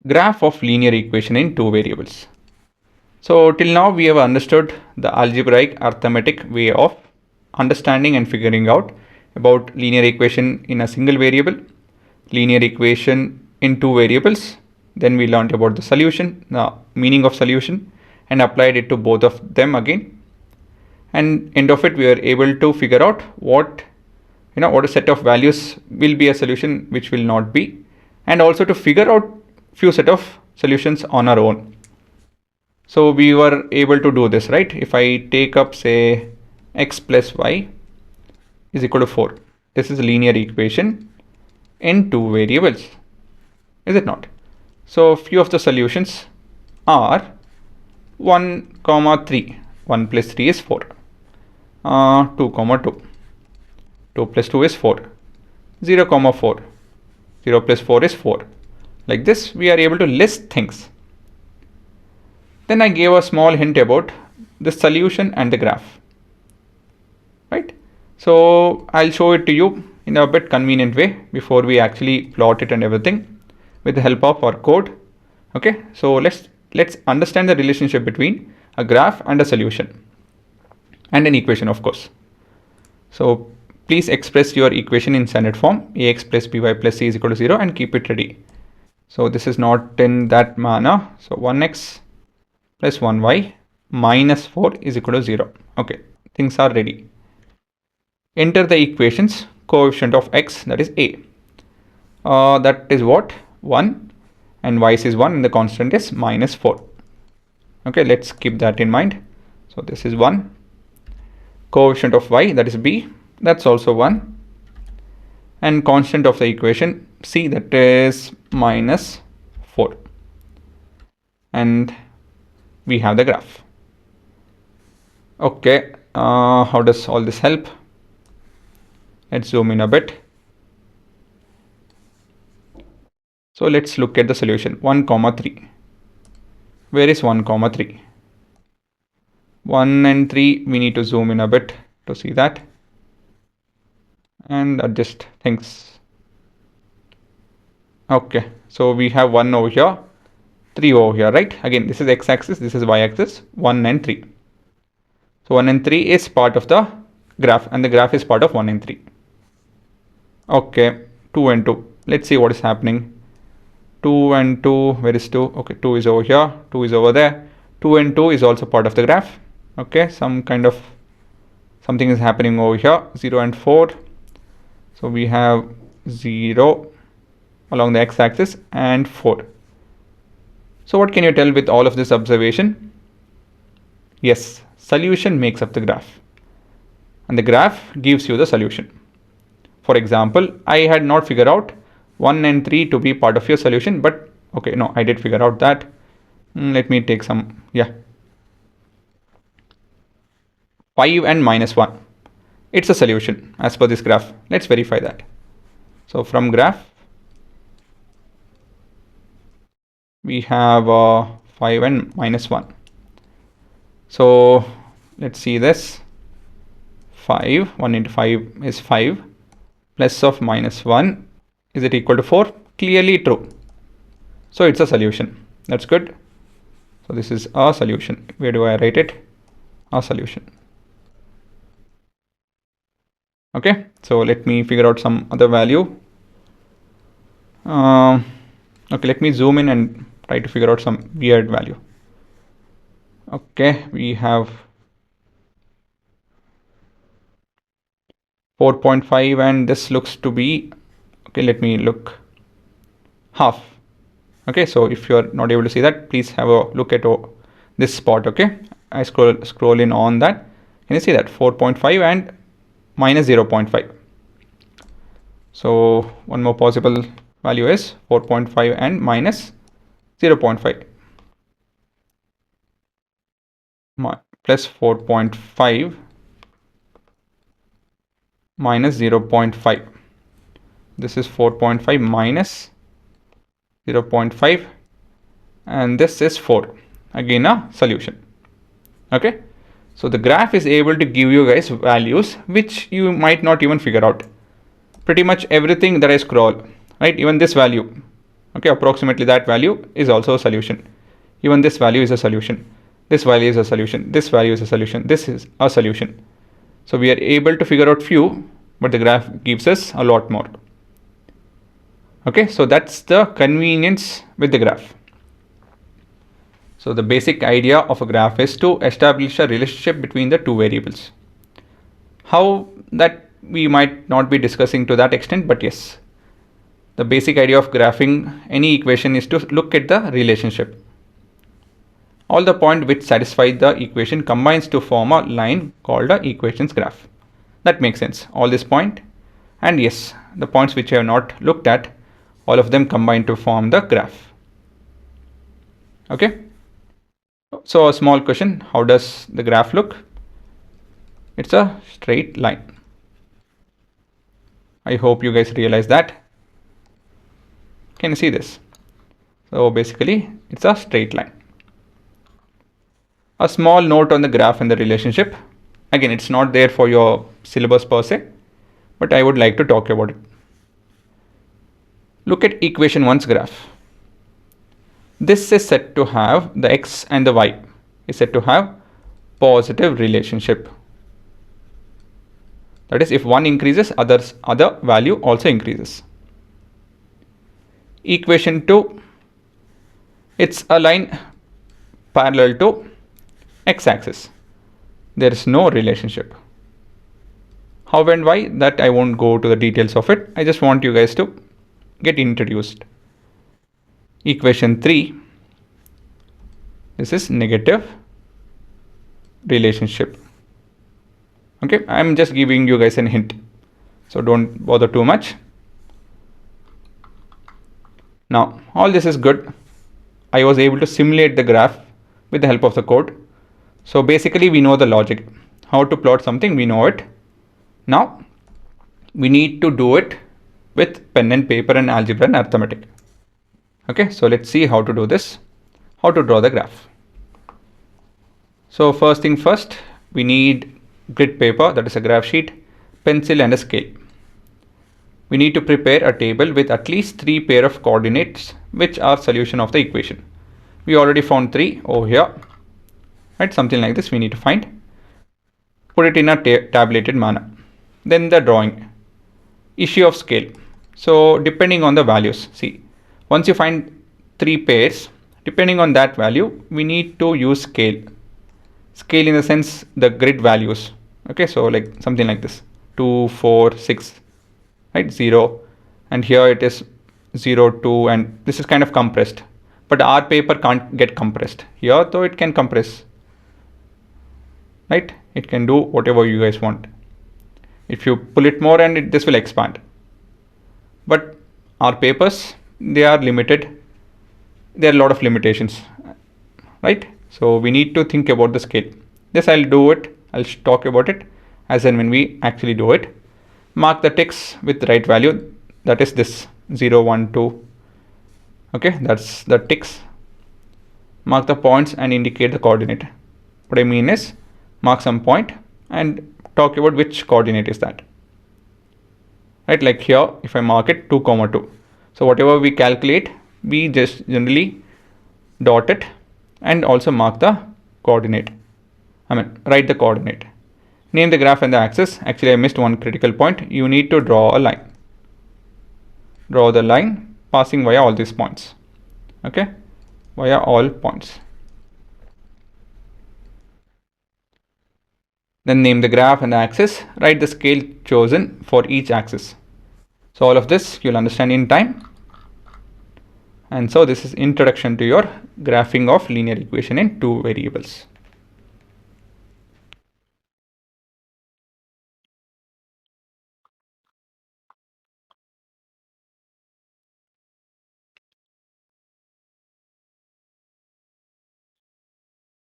Graph of linear equation in two variables. So till now we have understood the algebraic arithmetic way of understanding and figuring out about linear equation in a single variable, linear equation in two variables. Then we learned about the solution, the meaning of solution, and applied it to both of them again. And end of it, we are able to figure out what a set of values will be a solution, which will not be, and also to figure out few set of solutions on our own. So we were able to do this, right? If I take up, say, x plus y is equal to 4. This is a linear equation in two variables, is it not? So few of the solutions are 1, 3. 1 plus 3 is 4. 2, 2. 2 plus 2 is 4. 0, 4. 0 plus 4 is 4. Like this, we are able to list things. Then I gave a small hint about the solution and the graph, right? So I'll show it to you in a bit convenient way before we actually plot it and everything with the help of our code. Okay, so let's understand the relationship between a graph and a solution and an equation, of course. So please express your equation in standard form, ax plus by plus c is equal to 0, and keep it ready. So this is not in that manner. So 1x plus 1y minus 4 is equal to 0. Okay, things are ready. Enter the equations, coefficient of x, that is a. That is what? 1, and y is 1, and the constant is minus 4. Okay, let's keep that in mind. So this is 1. Coefficient of y, that is b, that's also 1. And constant of the equation c, that is minus 4. And we have the graph. Okay, how does all this help? Let's zoom in a bit. So let's look at the solution. 1, 3. Where is 1, 3? 1 and 3, we need to zoom in a bit to see that and adjust things. Okay, so we have 1 over here, 3 over here, right? Again, this is x-axis, this is y-axis, 1 and 3. So 1 and 3 is part of the graph, and the graph is part of 1 and 3. Okay, 2 and 2. Let's see what is happening. 2 and 2, where is 2? Okay, 2 is over here, 2 is over there. 2 and 2 is also part of the graph. Okay, something is happening over here. 0 and 4. So we have 0 along the x-axis and 4. So what can you tell with all of this observation? Yes, solution makes up the graph, and the graph gives you the solution. For example, I had not figured out 1 and 3 to be part of your solution, but okay, no, I did figure out that. Let me take some, 5 and minus 1. It's a solution as per this graph. Let's verify that. So from graph, we have 5 and minus 1. So let's see this. 5, 1 into 5 is 5. Plus of minus 1, is it equal to 4? Clearly true. So it's a solution. That's good. So this is a solution. Where do I write it? A solution. Okay, so let me figure out some other value. Okay, let me zoom in and try to figure out some weird value. Okay, we have 4.5, and this looks to be, okay, let me look, half. Okay, so if you're not able to see that, please have a look at this spot. Okay, I scroll in on that. Can you see that? 4.5 and minus 0.5. So one more possible value is 4.5 and minus 0.5. Plus 4.5 minus 0.5. This is 4.5 minus 0.5, and this is 4. Again a solution. Okay, so the graph is able to give you guys values which you might not even figure out. Pretty much everything that I scroll, right, even this value, Okay, approximately that value is also a solution. Even this value is a solution. This value is a solution. This value is a solution. This is a solution. So we are able to figure out few, but the graph gives us a lot more. Okay, so that's the convenience with the graph. So the basic idea of a graph is to establish a relationship between the two variables. How that we might not be discussing to that extent, but yes, the basic idea of graphing any equation is to look at the relationship. All the points which satisfy the equation combines to form a line called a equations graph. That makes sense. All this point, and yes, the points which I have not looked at, all of them combine to form the graph. Okay. So a small question, how does the graph look? It's a straight line. I hope you guys realize that. Can you see this? So basically, it's a straight line. A small note on the graph and the relationship. Again, it's not there for your syllabus per se, but I would like to talk about it. Look at equation 1's graph. This is said to have the x and the y is said to have positive relationship. That is, if one increases, other value also increases. Equation 2, it's a line parallel to x-axis. There is no relationship. How and why, that I won't go to the details of it. I just want you guys to get introduced. Equation 3, this is negative relationship. Okay, I'm just giving you guys a hint, so don't bother too much. Now all this is good. I was able to simulate the graph with the help of the code. So basically we know the logic. How to plot something, we know it. Now we need to do it with pen and paper and algebra and arithmetic. Okay, so let's see how to do this, how to draw the graph. So first thing first, we need grid paper, that is a graph sheet, pencil and a scale. We need to prepare a table with at least 3 pair of coordinates which are solution of the equation. We already found 3 over here, right? Something like this we need to find. Put it in a tabulated manner. Then the drawing, issue of scale. So depending on the values, see, once you find 3 pairs, depending on that value, we need to use scale. Scale in the sense the grid values. Okay, so like something like this, 2, 4, 6, right, 0, and here it is 0, 2, and this is kind of compressed. But our paper can't get compressed. Here though it can compress, right? It can do whatever you guys want. If you pull it more and this will expand. But our papers, they are limited. There are a lot of limitations, right? So we need to think about the scale. This I'll do it. I'll talk about it as and when we actually do it. Mark the ticks with the right value. That is this 0, 1, 2. Okay, that's the ticks. Mark the points and indicate the coordinate. What I mean is mark some point and talk about which coordinate is that. Right, like here, if I mark it 2, 2. So whatever we calculate, we just generally dot it and also mark the coordinate. Write the coordinate. Name the graph and the axis. Actually, I missed one critical point. You need to draw a line. Draw the line passing via all these points. Okay, via all points. Then name the graph and the axis. Write the scale chosen for each axis. So all of this you'll understand in time. And so this is introduction to your graphing of linear equation in 2 variables.